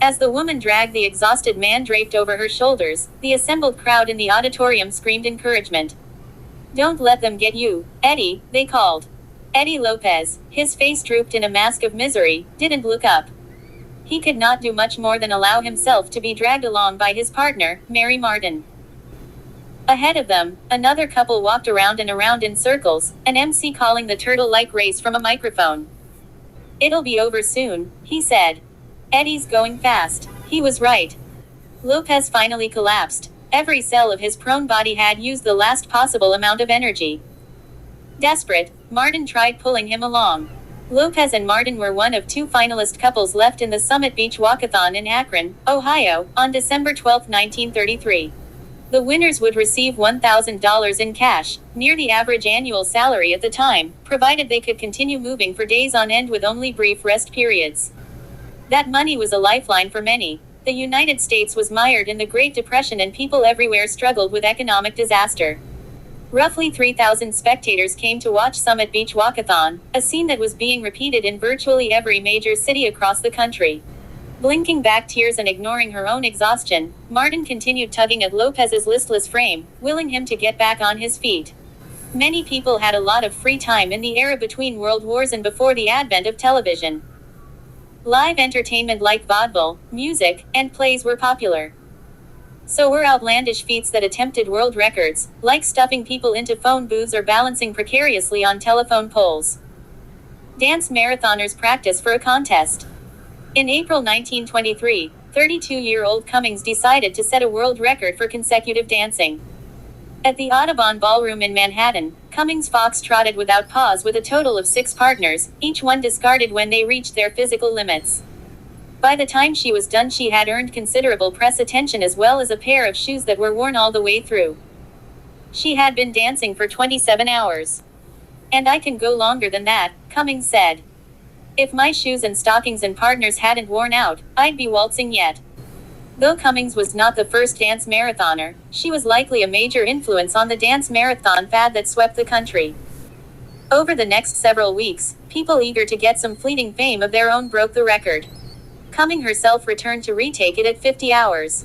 As the woman dragged the exhausted man draped over her shoulders, the assembled crowd in the auditorium screamed encouragement. "Don't let them get you, Eddie," they called. Eddie Lopez, his face drooped in a mask of misery, didn't look up. He could not do much more than allow himself to be dragged along by his partner, Mary Martin. Ahead of them, another couple walked around and around in circles, an MC calling the turtle-like race from a microphone. "It'll be over soon," he said. "Eddie's going fast." He was right. Lopez finally collapsed. Every cell of his prone body had used the last possible amount of energy. Desperate, Martin tried pulling him along. Lopez and Martin were one of two finalist couples left in the Summit Beach Walkathon in Akron, Ohio, on December 12, 1933. The winners would receive $1,000 in cash, near the average annual salary at the time, provided they could continue moving for days on end with only brief rest periods. That money was a lifeline for many. The United States was mired in the Great Depression and people everywhere struggled with economic disaster. Roughly 3,000 spectators came to watch Summit Beach Walkathon, a scene that was being repeated in virtually every major city across the country. Blinking back tears and ignoring her own exhaustion, Martin continued tugging at Lopez's listless frame, willing him to get back on his feet. Many people had a lot of free time in the era between world wars and before the advent of television. Live entertainment like vaudeville, music, and plays were popular. So were outlandish feats that attempted world records, like stuffing people into phone booths or balancing precariously on telephone poles. Dance marathoners practice for a contest. In April 1923, 32-year-old Cummings decided to set a world record for consecutive dancing. At the Audubon Ballroom in Manhattan, Cummings fox-trotted without pause with a total of 6 partners, each one discarded when they reached their physical limits. By the time she was done, she had earned considerable press attention as well as a pair of shoes that were worn all the way through. She had been dancing for 27 hours. "And I can go longer than that," Cummings said. "If my shoes and stockings and partners hadn't worn out, I'd be waltzing yet." Though Cummings was not the first dance marathoner, she was likely a major influence on the dance marathon fad that swept the country. Over the next several weeks, people eager to get some fleeting fame of their own broke the record. Cummings herself returned to retake it at 50 hours.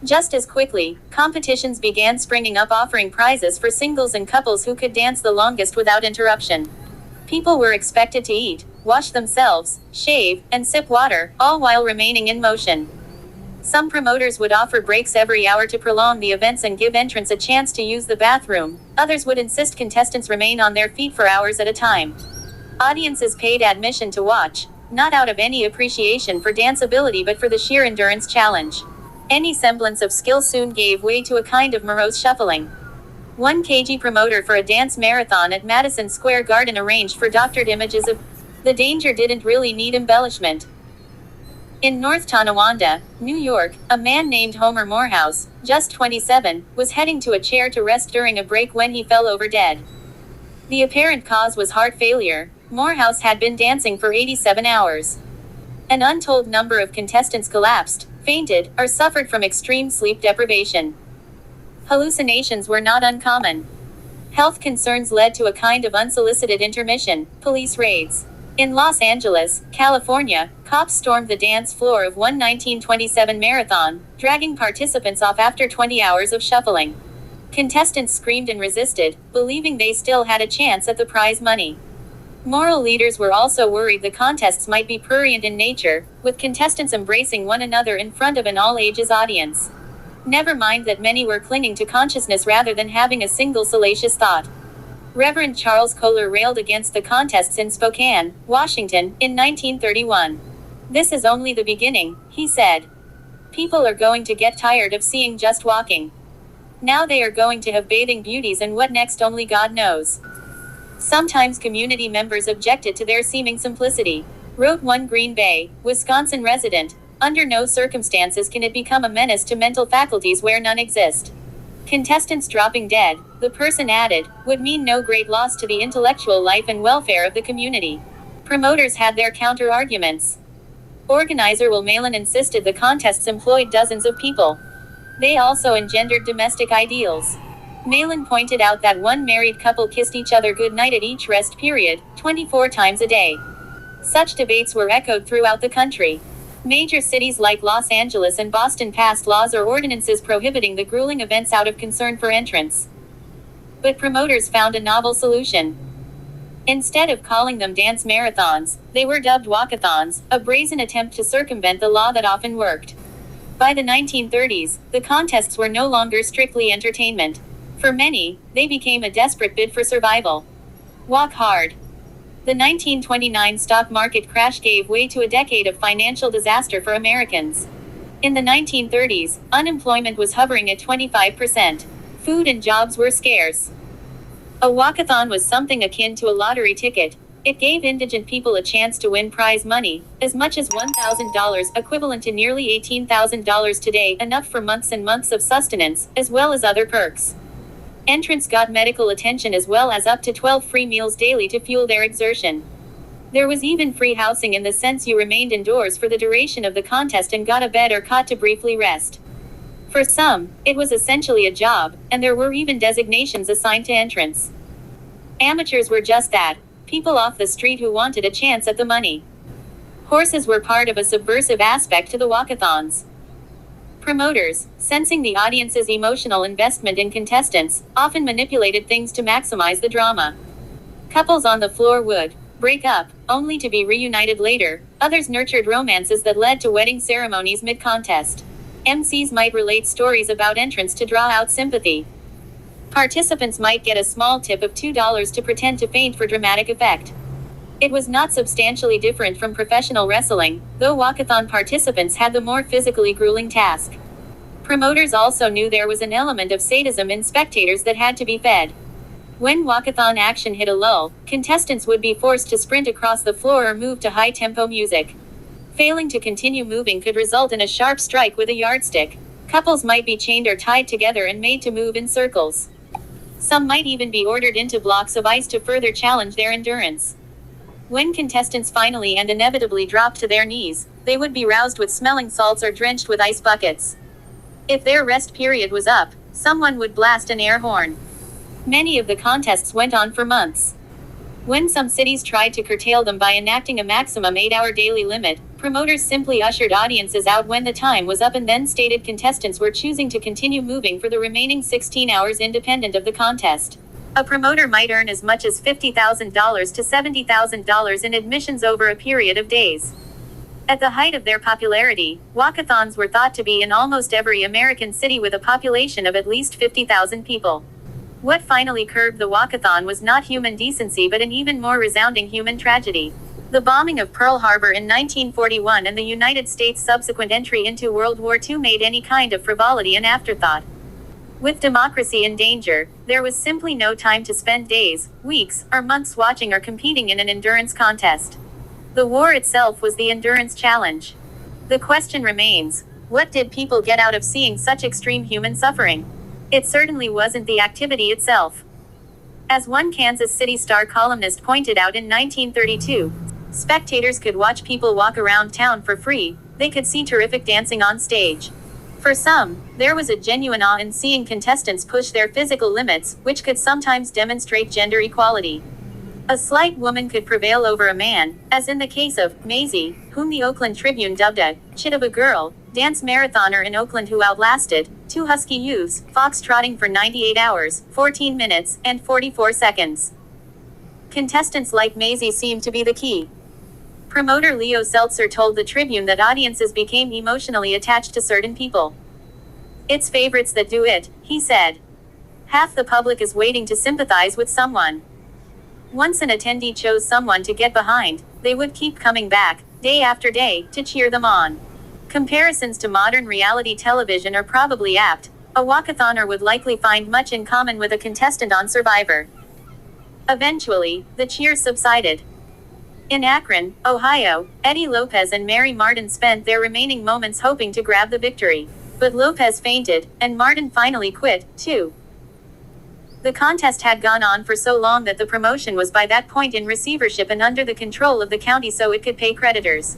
Just as quickly, competitions began springing up offering prizes for singles and couples who could dance the longest without interruption. People were expected to eat, wash themselves, shave, and sip water, all while remaining in motion. Some promoters would offer breaks every hour to prolong the events and give entrants a chance to use the bathroom. Others would insist contestants remain on their feet for hours at a time. Audiences paid admission to watch, not out of any appreciation for dance ability but for the sheer endurance challenge. Any semblance of skill soon gave way to a kind of morose shuffling. One cagey promoter for a dance marathon at Madison Square Garden arranged for doctored images of the danger didn't really need embellishment. In North Tonawanda, New York, a man named Homer Morehouse, just 27, was heading to a chair to rest during a break when he fell over dead. The apparent cause was heart failure. Morehouse had been dancing for 87 hours. An untold number of contestants collapsed, fainted, or suffered from extreme sleep deprivation. Hallucinations were not uncommon. Health concerns led to a kind of unsolicited intermission, police raids. In Los Angeles, California, cops stormed the dance floor of one 1927 marathon, dragging participants off after 20 hours of shuffling. Contestants screamed and resisted, believing they still had a chance at the prize money. Moral leaders were also worried the contests might be prurient in nature, with contestants embracing one another in front of an all-ages audience. Never mind that many were clinging to consciousness rather than having a single salacious thought. Reverend Charles Kohler railed against the contests in Spokane, Washington, in 1931. "This is only the beginning," he said. "People are going to get tired of seeing just walking. Now they are going to have bathing beauties, and what next only God knows." Sometimes community members objected to their seeming simplicity. Wrote one Green Bay, Wisconsin resident, "Under no circumstances can it become a menace to mental faculties where none exist." Contestants dropping dead, the person added, would mean no great loss to the intellectual life and welfare of the community. Promoters had their counter-arguments. Organizer Will Malin insisted the contests employed dozens of people. They also engendered domestic ideals. Malin pointed out that one married couple kissed each other goodnight at each rest period, 24 times a day. Such debates were echoed throughout the country. Major cities like Los Angeles and Boston passed laws or ordinances prohibiting the grueling events out of concern for entrants. But promoters found a novel solution. Instead of calling them dance marathons, they were dubbed walkathons, a brazen attempt to circumvent the law that often worked. By the 1930s, the contests were no longer strictly entertainment. For many, they became a desperate bid for survival. Walk hard. The 1929 stock market crash gave way to a decade of financial disaster for Americans. In the 1930s, unemployment was hovering at 25%. Food and jobs were scarce. A walkathon was something akin to a lottery ticket. It gave indigent people a chance to win prize money, as much as $1,000, equivalent to nearly $18,000 today, enough for months and months of sustenance, as well as other perks. Entrants got medical attention as well as up to 12 free meals daily to fuel their exertion. There was even free housing in the sense you remained indoors for the duration of the contest and got a bed or cot to briefly rest. For some, it was essentially a job, and there were even designations assigned to entrants. Amateurs were just that, people off the street who wanted a chance at the money. Horses were part of a subversive aspect to the walkathons. Promoters, sensing the audience's emotional investment in contestants, often manipulated things to maximize the drama. Couples on the floor would break up, only to be reunited later. Others nurtured romances that led to wedding ceremonies mid-contest. MCs might relate stories about entrants to draw out sympathy. Participants might get a small tip of $2 to pretend to faint for dramatic effect. It was not substantially different from professional wrestling, though walkathon participants had the more physically grueling task. Promoters also knew there was an element of sadism in spectators that had to be fed. When walkathon action hit a lull, contestants would be forced to sprint across the floor or move to high-tempo music. Failing to continue moving could result in a sharp strike with a yardstick. Couples might be chained or tied together and made to move in circles. Some might even be ordered into blocks of ice to further challenge their endurance. When contestants finally and inevitably dropped to their knees, they would be roused with smelling salts or drenched with ice buckets. If their rest period was up, someone would blast an air horn. Many of the contests went on for months. When some cities tried to curtail them by enacting a maximum 8-hour daily limit, promoters simply ushered audiences out when the time was up and then stated contestants were choosing to continue moving for the remaining 16 hours independent of the contest. A promoter might earn as much as $50,000 to $70,000 in admissions over a period of days. At the height of their popularity, walkathons were thought to be in almost every American city with a population of at least 50,000 people. What finally curbed the walkathon was not human decency but an even more resounding human tragedy. The bombing of Pearl Harbor in 1941 and the United States' subsequent entry into World War II made any kind of frivolity an afterthought. With democracy in danger, there was simply no time to spend days, weeks, or months watching or competing in an endurance contest. The war itself was the endurance challenge. The question remains, what did people get out of seeing such extreme human suffering? It certainly wasn't the activity itself. As one Kansas City Star columnist pointed out in 1932, spectators could watch people walk around town for free, they could see terrific dancing on stage. For some, there was a genuine awe in seeing contestants push their physical limits, which could sometimes demonstrate gender equality. A slight woman could prevail over a man, as in the case of Maisie, whom the Oakland Tribune dubbed a chit of a girl, dance marathoner in Oakland who outlasted two husky youths, fox-trotting for 98 hours, 14 minutes, and 44 seconds. Contestants like Maisie seemed to be the key. Promoter Leo Seltzer told the Tribune that audiences became emotionally attached to certain people. It's favorites that do it, he said. Half the public is waiting to sympathize with someone. Once an attendee chose someone to get behind, they would keep coming back, day after day, to cheer them on. Comparisons to modern reality television are probably apt. A walkathoner would likely find much in common with a contestant on Survivor. Eventually, the cheers subsided. In Akron, Ohio, Eddie Lopez and Mary Martin spent their remaining moments hoping to grab the victory. But Lopez fainted, and Martin finally quit, too. The contest had gone on for so long that the promotion was by that point in receivership and under the control of the county so it could pay creditors.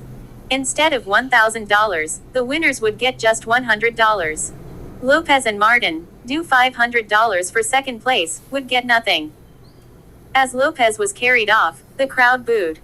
Instead of $1,000, the winners would get just $100. Lopez and Martin, due $500 for second place, would get nothing. As Lopez was carried off, the crowd booed.